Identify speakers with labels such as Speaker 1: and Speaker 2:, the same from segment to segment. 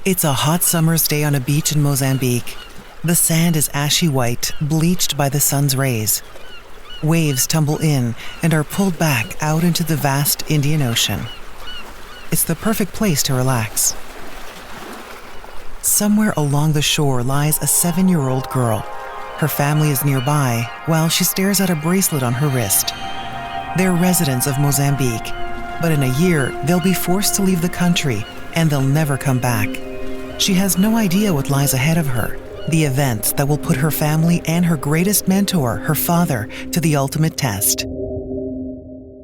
Speaker 1: It's a hot summer's day on a beach in Mozambique. The sand is ashy white, bleached by the sun's rays. Waves tumble in and are pulled back out into the vast Indian Ocean. It's the perfect place to relax. Somewhere along the shore lies a 7-year-old girl. Her family is nearby while she stares at a bracelet on her wrist. They're residents of Mozambique, but in a year, they'll be forced to leave the country and they'll never come back. She has no idea what lies ahead of her, the events that will put her family and her greatest mentor, her father, to the ultimate test.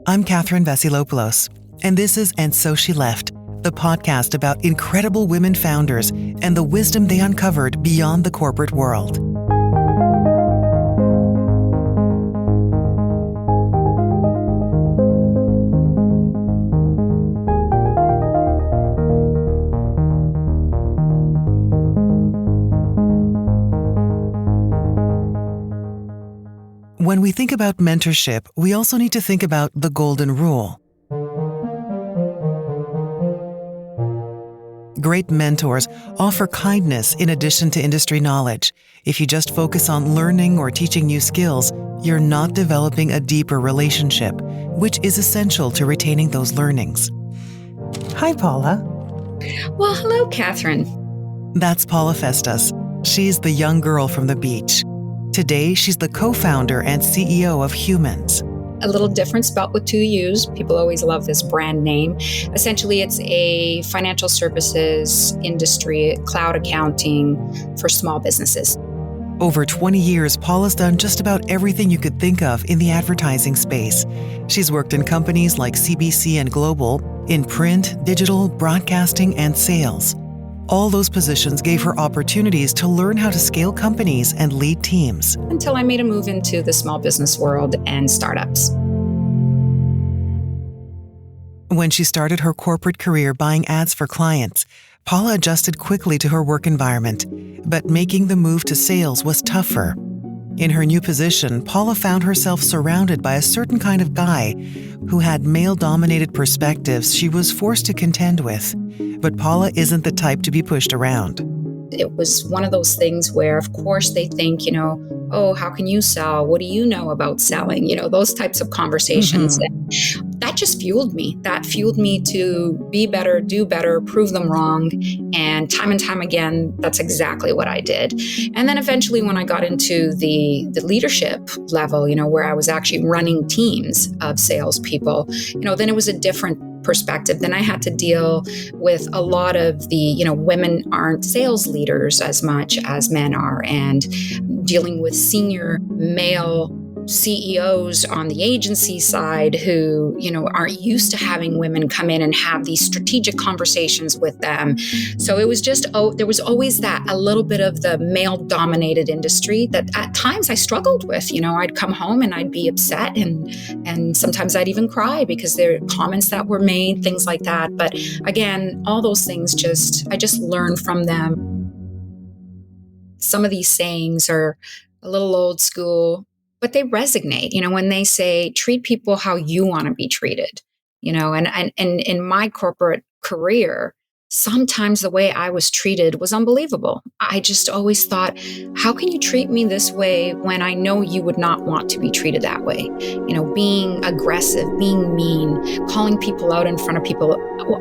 Speaker 1: I'm Catherine Vasilopoulos, and this is And So She Left, the podcast about incredible women founders and the wisdom they uncovered beyond the corporate world. When we think about mentorship, we also need to think about the golden rule. Great mentors offer kindness in addition to industry knowledge. If you just focus on learning or teaching new skills, you're not developing a deeper relationship, which is essential to retaining those learnings. Hi, Paula.
Speaker 2: Well, hello, Catherine.
Speaker 1: That's Paula Festas. She's the young girl from the beach. Today, she's the co-founder and CEO of Huumans.
Speaker 2: A little different, spelled with 2 U's. People always love this brand name. Essentially, it's a financial services industry, cloud accounting for small businesses.
Speaker 1: Over 20 years, Paula's done just about everything you could think of in the advertising space. She's worked in companies like CBC and Global, in print, digital, broadcasting, and sales. All those positions gave her opportunities to learn how to scale companies and lead teams.
Speaker 2: Until I made a move into the small business world and startups.
Speaker 1: When she started her corporate career buying ads for clients, Paula adjusted quickly to her work environment, but making the move to sales was tougher. In her new position, Paula found herself surrounded by a certain kind of guy who had male-dominated perspectives she was forced to contend with. But Paula isn't the type to be pushed around.
Speaker 2: It was one of those things where, of course, they think, oh, how can you sell? What do you know about selling? Those types of conversations.
Speaker 1: Mm-hmm.
Speaker 2: That just fueled me. That fueled me to be better, do better, prove them wrong. And time again, that's exactly what I did. And then eventually when I got into the leadership level, where I was actually running teams of salespeople, then it was a different perspective. Then I had to deal with a lot of the, women aren't sales leaders as much as men are, and dealing with senior male CEOs on the agency side who, aren't used to having women come in and have these strategic conversations with them. So it was just, there was always that, a little bit of the male-dominated industry that at times I struggled with. I'd come home and I'd be upset and sometimes I'd even cry because there are comments that were made, things like that. But again, all those things I just learned from them. Some of these sayings are a little old school, but they resonate, when they say, treat people how you want to be treated, and in my corporate career, sometimes the way I was treated was unbelievable. I just always thought, how can you treat me this way when I know you would not want to be treated that way? Being aggressive, being mean, calling people out in front of people.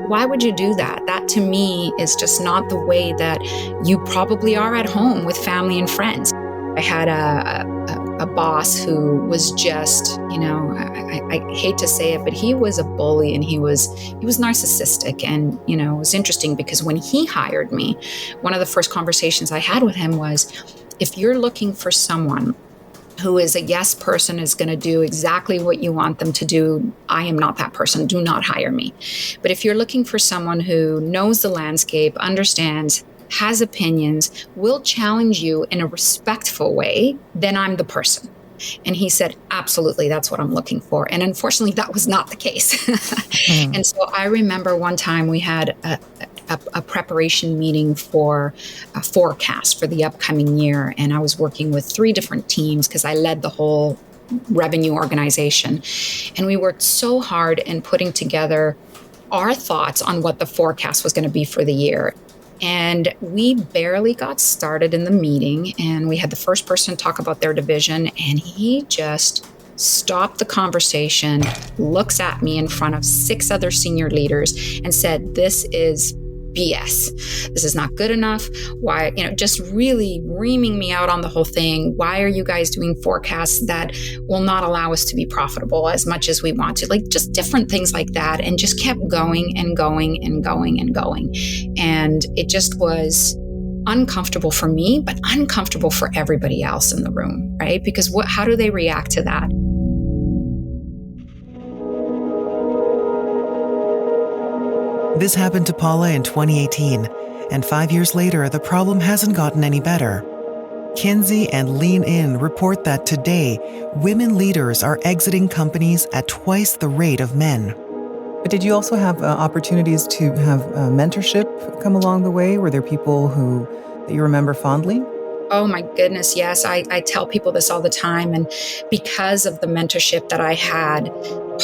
Speaker 2: Why would you do that? That to me is just not the way that you probably are at home with family and friends. I had a boss who was just, I hate to say it, but he was a bully and he was narcissistic. And, it was interesting because when he hired me, one of the first conversations I had with him was, if you're looking for someone who is a yes person, is going to do exactly what you want them to do, I am not that person. Do not hire me. But if you're looking for someone who knows the landscape, understands, has opinions, will challenge you in a respectful way, then I'm the person. And he said, absolutely, that's what I'm looking for. And unfortunately, that was not the case. And so I remember one time we had a preparation meeting for a forecast for the upcoming year. And I was working with 3 different teams because I led the whole revenue organization. And we worked so hard in putting together our thoughts on what the forecast was going to be for the year. And we barely got started in the meeting, and we had the first person talk about their division, and he just stopped the conversation, looks at me in front of 6 other senior leaders and said, "This is BS. This is not good enough. Why, just really reaming me out on the whole thing. Why are you guys doing forecasts that will not allow us to be profitable as much as we want to?" Like, just different things like that, and just kept going and going and going and going. And it just was uncomfortable for me, but uncomfortable for everybody else in the room, right? Because how do they react to that?
Speaker 1: This happened to Paula in 2018, and 5 years later, the problem hasn't gotten any better. Kinsey and Lean In report that today, women leaders are exiting companies at twice the rate of men. But did you also have opportunities to have mentorship come along the way? Were there people that you remember fondly?
Speaker 2: Oh my goodness, yes. I tell people this all the time. And because of the mentorship that I had,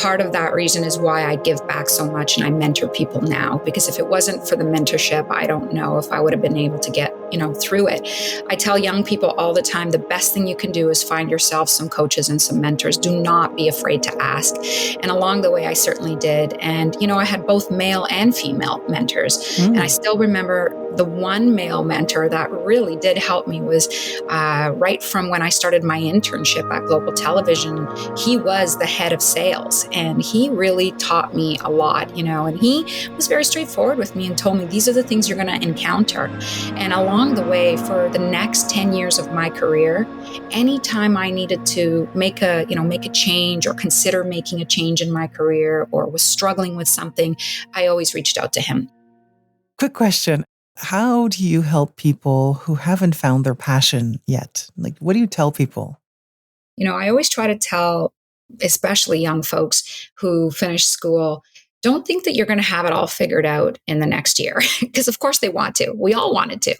Speaker 2: part of that reason is why I give back so much and I mentor people now. Because if it wasn't for the mentorship, I don't know if I would have been able to get, through it. I tell young people all the time, the best thing you can do is find yourself some coaches and some mentors. Do not be afraid to ask. And along the way, I certainly did. And, I had both male and female mentors. And I still remember the one male mentor that really did help me was right from when I started my internship at Global Television. He was the head of sales, and he really taught me a lot, and he was very straightforward with me and told me, these are the things you're going to encounter. And along the way, for the next 10 years of my career, anytime I needed to make a change or consider making a change in my career or was struggling with something, I always reached out to him.
Speaker 1: Quick question. How do you help people who haven't found their passion yet? Like, what do you tell people?
Speaker 2: I always try to tell, especially young folks who finish school, don't think that you're going to have it all figured out in the next year, because of course they want to. We all wanted to.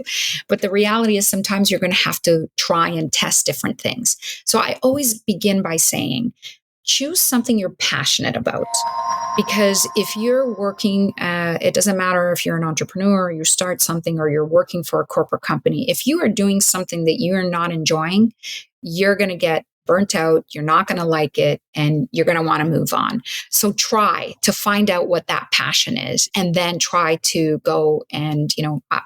Speaker 2: But the reality is sometimes you're going to have to try and test different things. So I always begin by saying, choose something you're passionate about. Because if you're working, it doesn't matter if you're an entrepreneur, or you start something, or you're working for a corporate company. If you are doing something that you're not enjoying, you're going to get burnt out, you're not going to like it, and you're going to want to move on. So try to find out what that passion is, and then try to go and,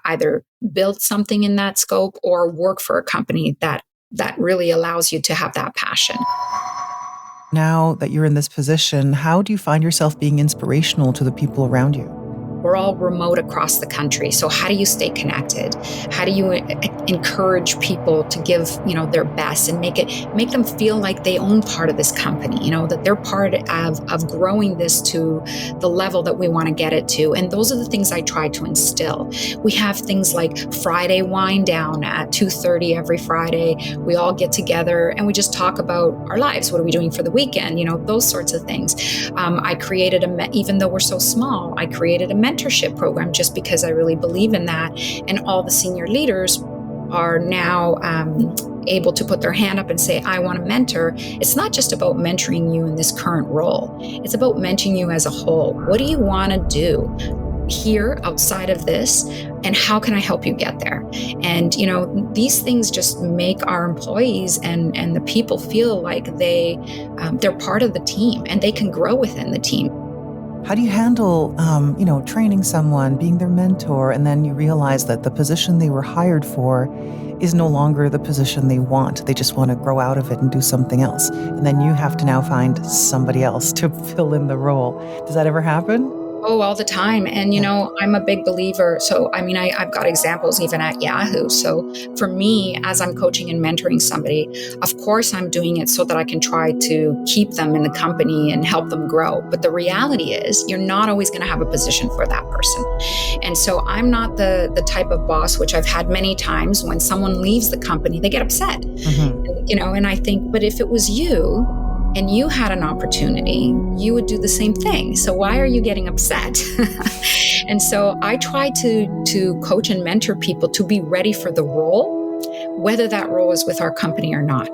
Speaker 2: either build something in that scope or work for a company that really allows you to have that passion.
Speaker 1: Now that you're in this position, how do you find yourself being inspirational to the people around you?
Speaker 2: We're all remote across the country. So how do you stay connected? How do you encourage people to give, their best and make them feel like they own part of this company, that they're part of growing this to the level that we want to get it to. And those are the things I try to instill. We have things like Friday wind down at 2:30 every Friday. We all get together and we just talk about our lives. What are we doing for the weekend? Those sorts of things. I created even though we're so small, I created a mentorship program just because I really believe in that. And all the senior leaders are now able to put their hand up and say, I want to mentor. It's not just about mentoring you in this current role. It's about mentoring you as a whole. What do you want to do here outside of this? And how can I help you get there? And, these things just make our employees and the people feel like they're part of the team and they can grow within the team.
Speaker 1: How do you handle, training someone, being their mentor, and then you realize that the position they were hired for is no longer the position they want. They just want to grow out of it and do something else. And then you have to now find somebody else to fill in the role. Does that ever happen?
Speaker 2: Oh, all the time. And, I'm a big believer. So, I've got examples even at Yahoo. So for me, as I'm coaching and mentoring somebody, of course, I'm doing it so that I can try to keep them in the company and help them grow. But the reality is you're not always going to have a position for that person. And so I'm not the type of boss, which I've had many times when someone leaves the company, they get upset, and I think, but if it was you, and you had an opportunity, you would do the same thing. So why are you getting upset? And so I try to coach and mentor people to be ready for the role, whether that role is with our company or not.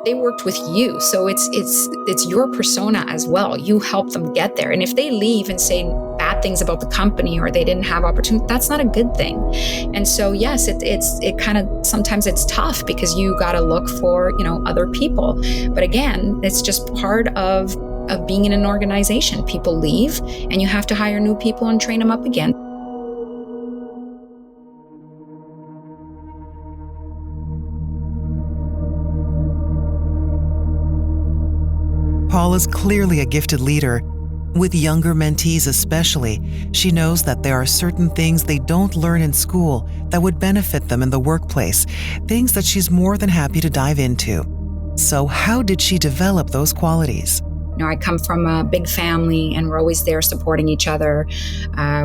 Speaker 2: They worked with you, so it's your persona as well. You help them get there. And if they leave and say bad bad things about the company or they didn't have opportunity, that's not a good thing. And so, yes, it kind of, sometimes it's tough because you got to look for, other people. But again, it's just part of being in an organization. People leave and you have to hire new people and train them up again.
Speaker 1: Paula's clearly a gifted leader. With younger mentees especially, she knows that there are certain things they don't learn in school that would benefit them in the workplace, things that she's more than happy to dive into. So how did she develop those qualities?
Speaker 2: I come from a big family and we're always there supporting each other.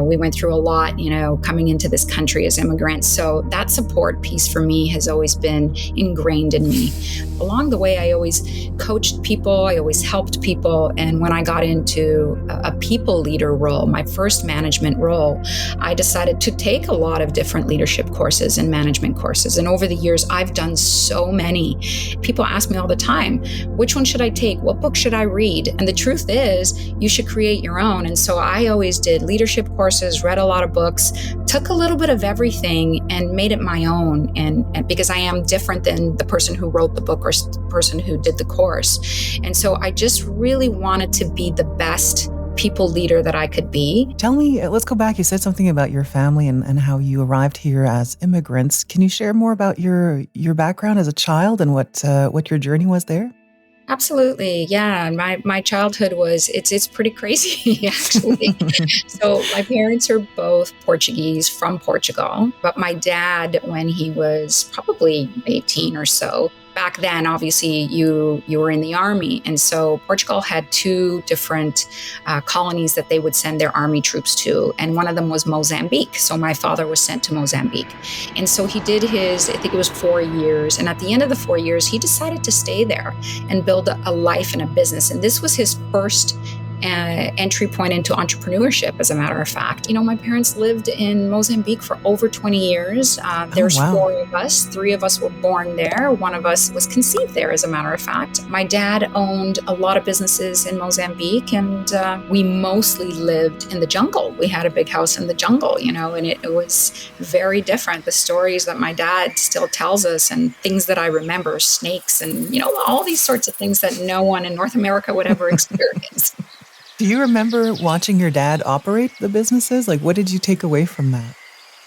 Speaker 2: We went through a lot, coming into this country as immigrants. So that support piece for me has always been ingrained in me. Along the way, I always coached people. I always helped people. And when I got into a people leader role, my first management role, I decided to take a lot of different leadership courses and management courses. And over the years, I've done so many. People ask me all the time, which one should I take? What book should I read? And the truth is, you should create your own. And so I always did leadership courses, read a lot of books, took a little bit of everything and made it my own. And because I am different than the person who wrote the book or person who did the course. And so I just really wanted to be the best people leader that I could be.
Speaker 1: Tell me, let's go back. You said something about your family and how you arrived here as immigrants. Can you share more about your background as a child and what your journey was there?
Speaker 2: Absolutely. Yeah. My childhood it's pretty crazy, actually. So my parents are both Portuguese from Portugal, but my dad, when he was probably 18 or so, back then, obviously, you were in the army. And so Portugal had two different colonies that they would send their army troops to. And one of them was Mozambique. So my father was sent to Mozambique. And so he did I think it was 4 years. And at the end of the 4 years, he decided to stay there and build a life and a business. And this was his first entry point into entrepreneurship, as a matter of fact. My parents lived in Mozambique for over 20 years. There's 4 of us. 3 of us were born there. 1 of us was conceived there, as a matter of fact. My dad owned a lot of businesses in Mozambique, and we mostly lived in the jungle. We had a big house in the jungle, and it was very different. The stories that my dad still tells us and things that I remember, snakes and, all these sorts of things that no one in North America would ever experience.
Speaker 1: Do you remember watching your dad operate the businesses? Like, what did you take away from that?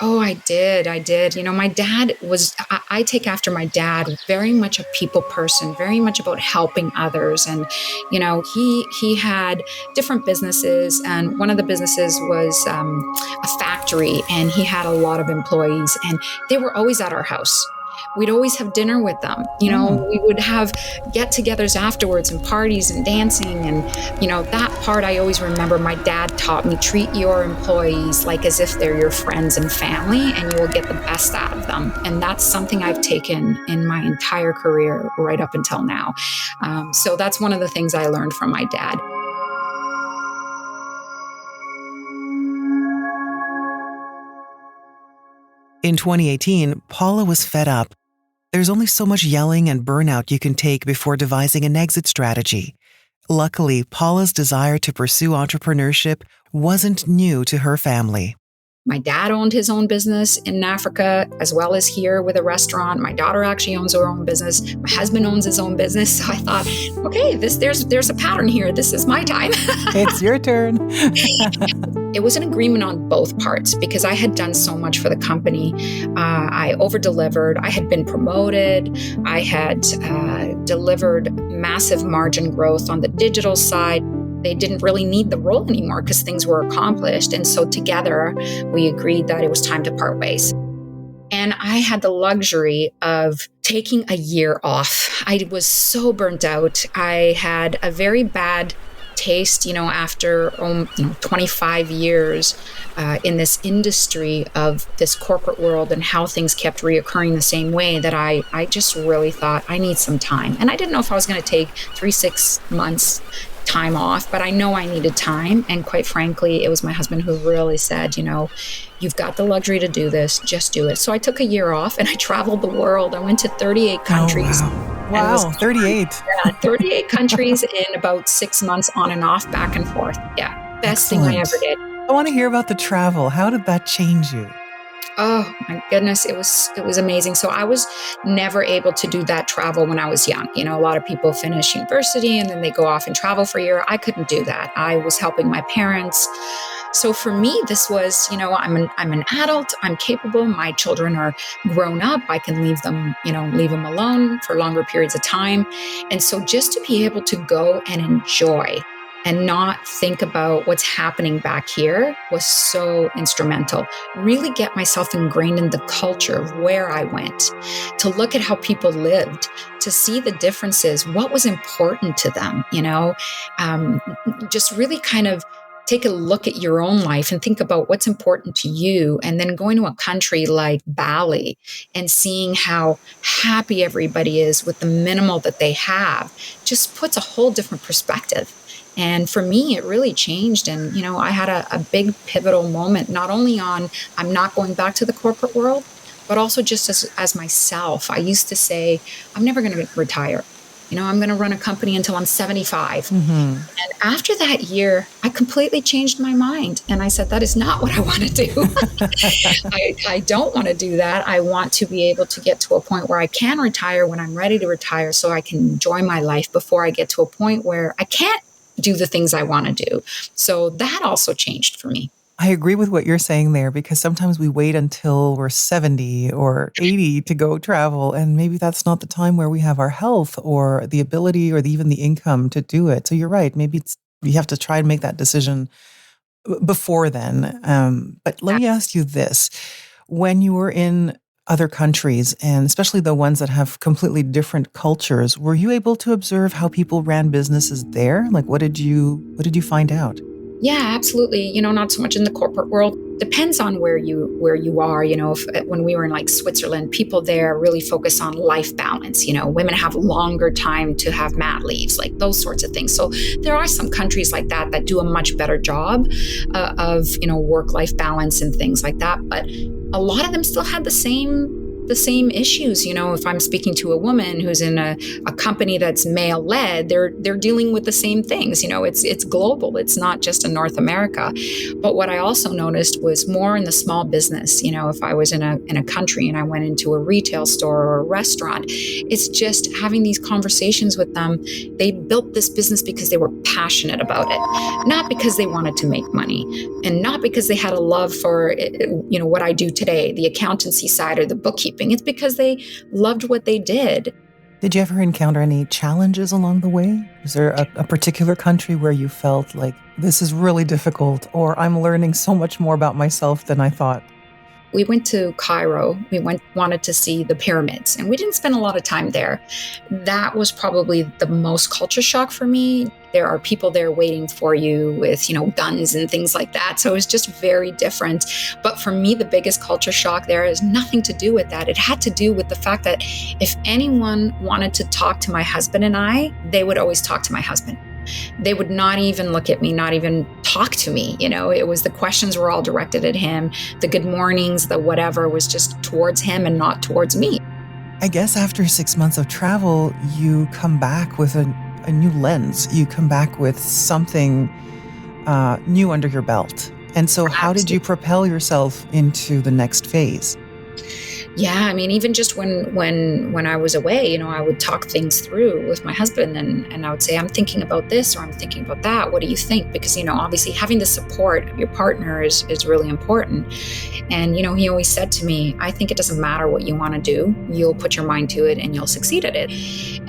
Speaker 2: Oh, I did. My dad I take after my dad, very much a people person, very much about helping others. And, he had different businesses. And one of the businesses was a factory, and he had a lot of employees, and they were always at our house. We'd always have dinner with them. We would have get-togethers afterwards and parties and dancing. And, that part I always remember my dad taught me, treat your employees like as if they're your friends and family, and you will get the best out of them. And that's something I've taken in my entire career right up until now. So that's one of the things I learned from my dad.
Speaker 1: In 2018, Paula was fed up. There's only so much yelling and burnout you can take before devising an exit strategy. Luckily, Paula's desire to pursue entrepreneurship wasn't new to her family.
Speaker 2: My dad owned his own business in Africa, as well as here with a restaurant. My daughter actually owns her own business. My husband owns his own business. So I thought, okay, there's a pattern here. This is my time.
Speaker 1: It's your turn.
Speaker 2: It was an agreement on both parts because I had done so much for the company. I over-delivered. I had been promoted. I had delivered massive margin growth on the digital side. They didn't really need the role anymore because things were accomplished. And so together we agreed that it was time to part ways. And I had the luxury of taking a year off. I was so burnt out. I had a very bad taste, after 25 years in this industry of this corporate world and how things kept reoccurring the same way, that I just really thought I need some time. And I didn't know if I was going to take 3-6 months time off, but I know I needed time. And quite frankly, it was my husband who really said, you've got the luxury to do this, just do it. So I took a year off and I traveled the world. I went to 38 countries.
Speaker 1: Oh, wow, 38.
Speaker 2: Yeah, 38 countries in about 6 months on and off, back and forth. Yeah, best thing I ever did.
Speaker 1: I want to hear about the travel. How did that change you?
Speaker 2: Oh my goodness, it was amazing. So I was never able to do that travel when I was young. A lot of people finish university and then they go off and travel for a year. I couldn't do that. I was helping my parents. So for me, this was, I'm an adult, I'm capable, my children are grown up, I can leave them alone for longer periods of time. And so just to be able to go and enjoy and not think about what's happening back here was so instrumental. Really get myself ingrained in the culture of where I went, to look at how people lived, to see the differences, what was important to them, just really kind of take a look at your own life and think about what's important to you. And then going to a country like Bali and seeing how happy everybody is with the minimal that they have just puts a whole different perspective. And for me, it really changed. And, I had a big pivotal moment, not only on I'm not going back to the corporate world, but also just as myself. I used to say, I'm never going to retire. I'm going to run a company until I'm 75.
Speaker 1: Mm-hmm.
Speaker 2: And after that year, I completely changed my mind. And I said, that is not what I want to do. I don't want to do that. I want to be able to get to a point where I can retire when I'm ready to retire so I can enjoy my life before I get to a point where I can't do the things I want to do. So that also changed for me.
Speaker 1: I agree with what you're saying there, because sometimes we wait until we're 70 or 80 to go travel. And maybe that's not the time where we have our health or the ability or even the income to do it. So you're right. Maybe you have to try and make that decision before then. But let me ask you this. When you were in other countries, and especially the ones that have completely different cultures, were you able to observe how people ran businesses there? Like, what did you find out?
Speaker 2: Yeah, absolutely. Not so much in the corporate world. Depends on where you are. When we were in like Switzerland, people there really focus on life balance. Women have longer time to have mat leaves, like those sorts of things. So there are some countries like that do a much better job of work-life balance and things like that. But a lot of them still had the same issues. If I'm speaking to a woman who's in a company that's male led, they're dealing with the same things. It's global. It's not just in North America. But what I also noticed was more in the small business. If I was in a country and I went into a retail store or a restaurant, it's just having these conversations with them. They built this business because they were passionate about it, not because they wanted to make money, and not because they had a love for what I do today, the accountancy side or the bookkeeping. It's because they loved what they did.
Speaker 1: Did you ever encounter any challenges along the way? Is there a particular country where you felt like this is really difficult, or I'm learning so much more about myself than I thought?
Speaker 2: We went to Cairo. We wanted to see the pyramids, and we didn't spend a lot of time there. That was probably the most culture shock for me. There are people there waiting for you with, guns and things like that. So it was just very different. But for me, the biggest culture shock there has nothing to do with that. It had to do with the fact that if anyone wanted to talk to my husband and I, they would always talk to my husband. They would not even look at me, not even talk to me. It was the questions were all directed at him. The good mornings, the whatever was just towards him and not towards me.
Speaker 1: I guess after 6 months of travel, you come back with a new lens. You come back with something new under your belt. And so how did you propel yourself into the next phase?
Speaker 2: Yeah, even just when I was away, I would talk things through with my husband and I would say, I'm thinking about this or I'm thinking about that. What do you think? Because, obviously having the support of your partner is really important. And, he always said to me, I think it doesn't matter what you want to do. You'll put your mind to it and you'll succeed at it.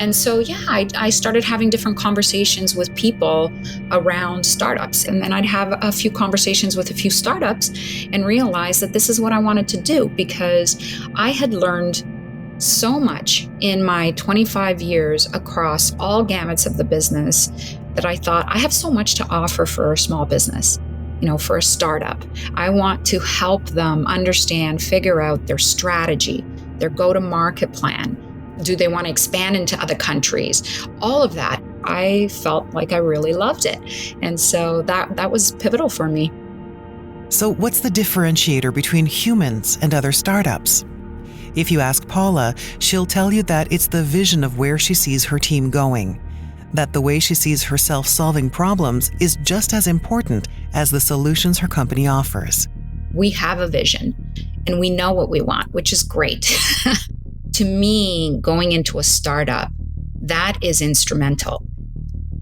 Speaker 2: And so, I started having different conversations with people around startups. And then I'd have a few conversations with a few startups and realize that this is what I wanted to do, because I had learned so much in my 25 years across all gamuts of the business that I thought I have so much to offer for a small business, for a startup. I want to help them understand, figure out their strategy, their go-to-market plan. Do they want to expand into other countries? All of that. I felt like I really loved it. And so that was pivotal for me.
Speaker 1: So what's the differentiator between Huumans and other startups? If you ask Paula, she'll tell you that it's the vision of where she sees her team going. that the way she sees herself solving problems is just as important as the solutions her company offers.
Speaker 2: We have a vision and we know what we want, which is great. To me, going into a startup, that is instrumental.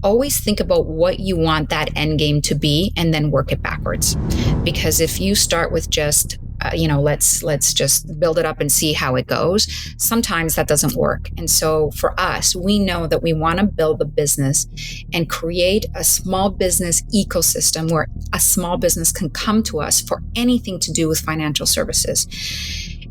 Speaker 2: Always think about what you want that end game to be and then work it backwards. Because if you start with just, let's just build it up and see how it goes, sometimes that doesn't work. And so for us, we know that we want to build a business and create a small business ecosystem where a small business can come to us for anything to do with financial services.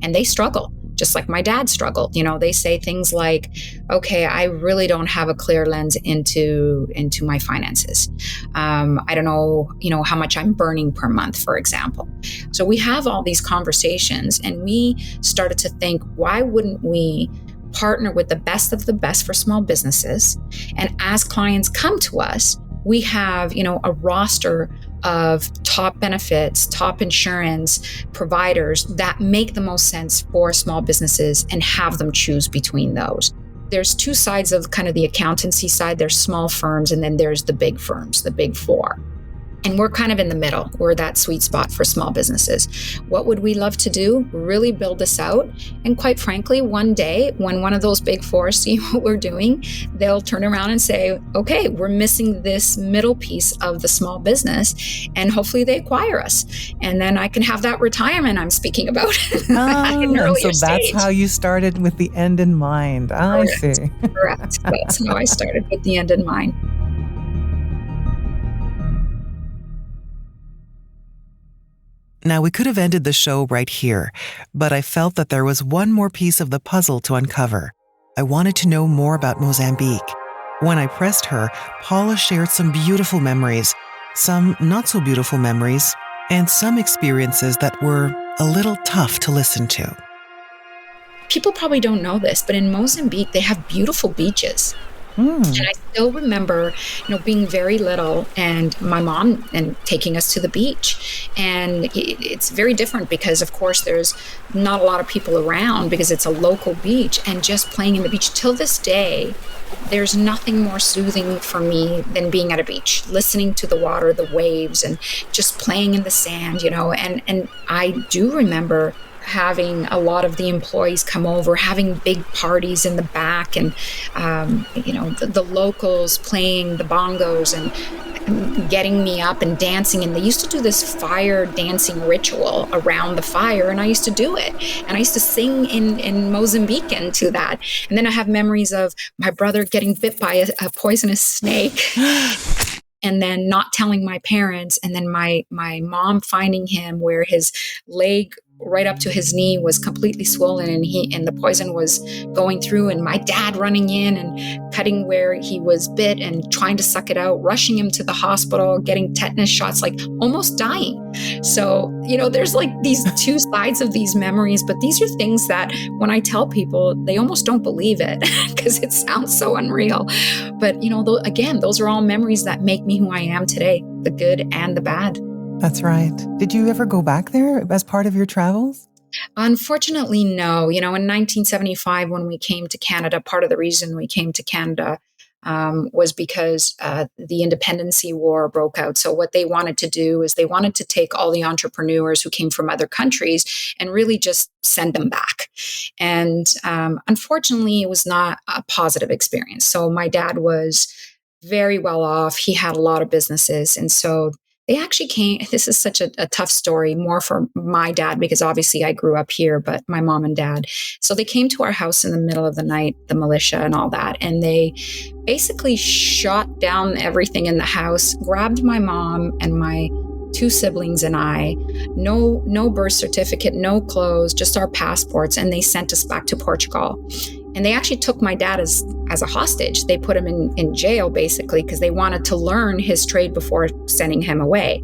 Speaker 2: And they struggle. Just like my dad struggled. They say things like, okay, I really don't have a clear lens into my finances. I don't know, how much I'm burning per month, for example. So we have all these conversations and we started to think, why wouldn't we partner with the best of the best for small businesses? And as clients come to us, we have, a roster of top benefits, top insurance providers that make the most sense for small businesses and have them choose between those. There's two sides of kind of the accountancy side. There's small firms and then there's the big firms, the big four. And we're kind of in the middle. We're that sweet spot for small businesses. What would we love to do? Really build this out. And quite frankly, one day when one of those big four see what we're doing, they'll turn around and say, okay, we're missing this middle piece of the small business. And hopefully they acquire us. And then I can have that retirement I'm speaking about.
Speaker 3: And so that's how you started, with the end in mind. I see.
Speaker 2: Correct. That's how I started, with the end in mind.
Speaker 1: Now, we could have ended the show right here, but I felt that there was one more piece of the puzzle to uncover. I wanted to know more about Mozambique. When I pressed her, Paula shared some beautiful memories, some not so beautiful memories, and some experiences that were a little tough to listen to.
Speaker 2: People probably don't know this, but in Mozambique, they have beautiful beaches. And I still remember, being very little and my mom and taking us to the beach. And it's very different because, of course, there's not a lot of people around because it's a local beach, and just playing in the beach. Till this day, there's nothing more soothing for me than being at a beach, listening to the water, the waves, and just playing in the sand, and I do remember having a lot of the employees come over, having big parties in the back, and the locals playing the bongos and getting me up and dancing. And they used to do this fire dancing ritual around the fire, and I used to do it. And I used to sing in Mozambican to that. And then I have memories of my brother getting bit by a poisonous snake and then not telling my parents, and then my mom finding him where his leg right up to his knee was completely swollen, and the poison was going through, and my dad running in and cutting where he was bit and trying to suck it out, rushing him to the hospital, getting tetanus shots, like almost dying. So, there's like these two sides of these memories, but these are things that when I tell people, they almost don't believe it because it sounds so unreal. But, again, those are all memories that make me who I am today, the good and the bad.
Speaker 3: That's right. Did you ever go back there as part of your travels?
Speaker 2: Unfortunately, no. In 1975, when we came to Canada, part of the reason we came to Canada was because the Independency War broke out. So what they wanted to do is they wanted to take all the entrepreneurs who came from other countries and really just send them back. And unfortunately, it was not a positive experience. So my dad was very well off. He had a lot of businesses. And so they actually came, this is such a tough story, more for my dad, because obviously I grew up here, but my mom and dad. So they came to our house in the middle of the night, the militia and all that, and they basically shot down everything in the house, grabbed my mom and my two siblings and I, no birth certificate, no clothes, just our passports, and they sent us back to Portugal. And they actually took my dad as a hostage. They put him in jail, basically, because they wanted to learn his trade before sending him away.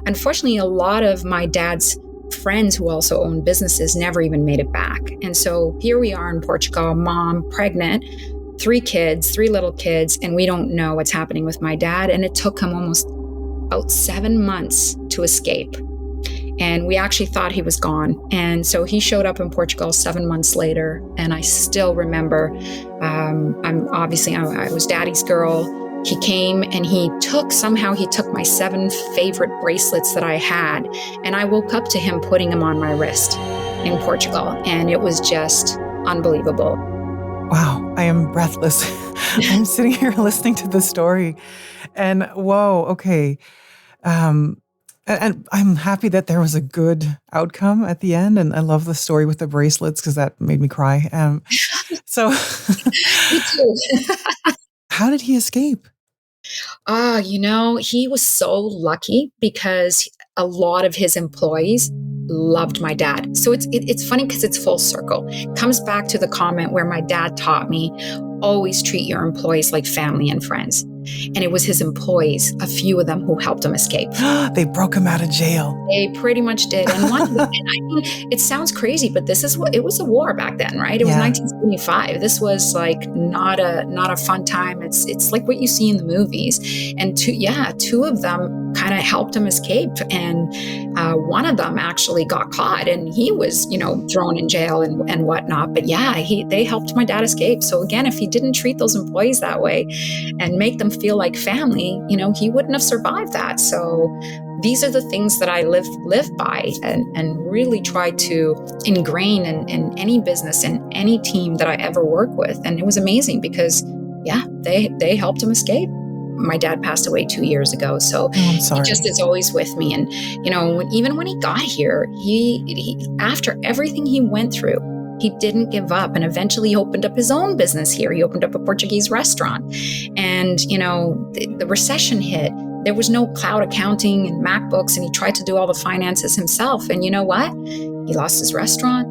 Speaker 2: Unfortunately, a lot of my dad's friends who also own businesses never even made it back. And so here we are in Portugal, mom, pregnant, 3 little kids, and we don't know what's happening with my dad. And it took him almost about 7 months to escape. And we actually thought he was gone. And so he showed up in Portugal 7 months later. And I still remember I was daddy's girl. He came and he took my 7 favorite bracelets that I had. And I woke up to him putting them on my wrist in Portugal. And it was just unbelievable.
Speaker 3: Wow, I am breathless. I'm sitting here listening to the story and whoa, okay. And I'm happy that there was a good outcome at the end. And I love the story with the bracelets because that made me cry. So
Speaker 2: Me too.
Speaker 3: How did he escape?
Speaker 2: He was so lucky because a lot of his employees loved my dad. So it's funny because it's full circle. It comes back to the comment where my dad taught me, always treat your employees like family and friends. And it was his employees, a few of them, who helped him escape.
Speaker 3: They broke him out of jail.
Speaker 2: They pretty much did. And it sounds crazy, but it was a war back then, right? It was 1975. This was like not a fun time. It's like what you see in the movies. And two of them kind of helped him escape. And one of them actually got caught and he was, thrown in jail and whatnot. But they helped my dad escape. So again, if he didn't treat those employees that way and make them feel like family, he wouldn't have survived that. So these are the things that I live by and really try to ingrain in any business and any team that I ever work with. And it was amazing because, they helped him escape. My dad passed away 2 years ago, so he just is always with me. And, even when he got here, he after everything he went through, he didn't give up. And eventually he opened up his own business here. He opened up a Portuguese restaurant. And, the recession hit. There was no cloud accounting and MacBooks, and he tried to do all the finances himself. And you know what? He lost his restaurant.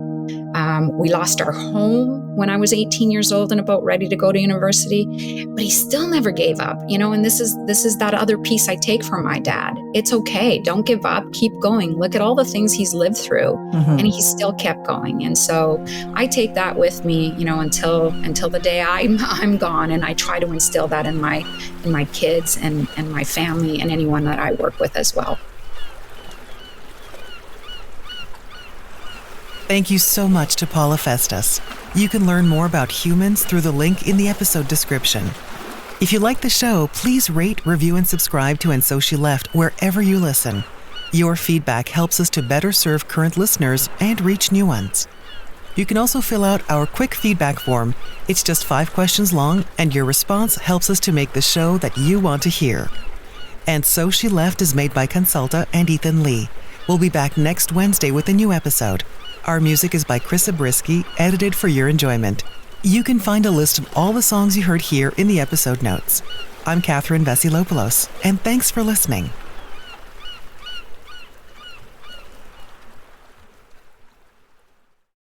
Speaker 2: We lost our home when I was 18 years old and about ready to go to university, but he still never gave up, and this is that other piece I take from my dad. It's okay. Don't give up. Keep going. Look at all the things he's lived through, and he still kept going. And so I take that with me, until the day I'm gone. And I try to instill that in my kids and my family and anyone that I work with as well.
Speaker 1: Thank you so much to Paula Festas. You can learn more about Huumans through the link in the episode description. If you like the show, please rate, review, and subscribe to And So She Left wherever you listen. Your feedback helps us to better serve current listeners and reach new ones. You can also fill out our quick feedback form. It's just 5 questions long, and your response helps us to make the show that you want to hear. And So She Left is made by Cansulta and Ethan Lee. We'll be back next Wednesday with a new episode. Our music is by Chris Zabriskie, edited for your enjoyment. You can find a list of all the songs you heard here in the episode notes. I'm Catherine Vasilopoulos, and thanks for listening.